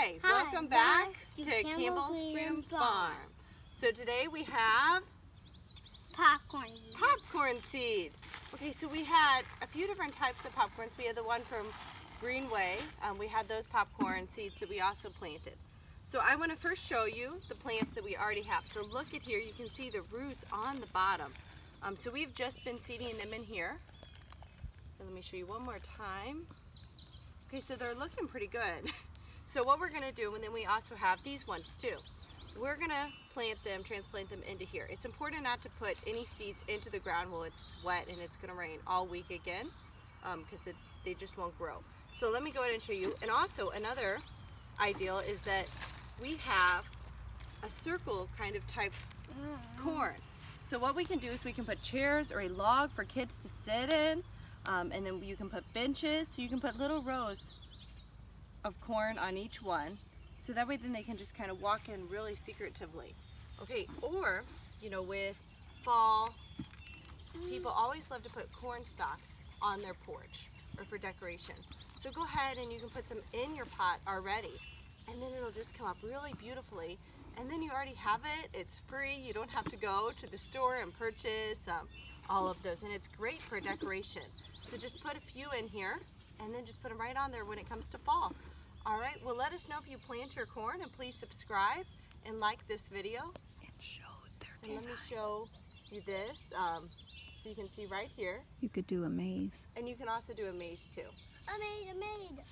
Hi, welcome back to Campbell's Freedom Farm. So today we have popcorn seeds. Okay, so we had a few different types of popcorns. We had the one from Greenway. We had those popcorn seeds that we also planted. So I want to first show you the plants that we already have. So look at here, you can see the roots on the bottom. So we've just been seeding them in here. And let me show you one more time. Okay, so they're looking pretty good. So what we're going to do, and then we also have these ones too. We're going to transplant them into here. It's important not to put any seeds into the ground while it's wet and it's going to rain all week again, because they just won't grow. So let me go ahead and show you. And also another ideal is that we have a circle kind of type corn. So what we can do is we can put chairs or a log for kids to sit in, and then you can put benches. So you can put little rows of corn on each one, so that way then they can just kind of walk in really secretively. Okay, or with fall, people always love to put corn stalks on their porch or for decoration. So go ahead and you can put some in your pot already, and then it'll just come up really beautifully, and then you already have it. It's free. You don't have to go to the store and purchase all of those, and it's great for decoration. So just put a few in here and then just put them right on there when it comes to fall. All right, well, let us know if you plant your corn, and please subscribe and like this video. And show their design. Let me show you this, so you can see right here. You could do a maze. And you can also do a maze too. I made a maze.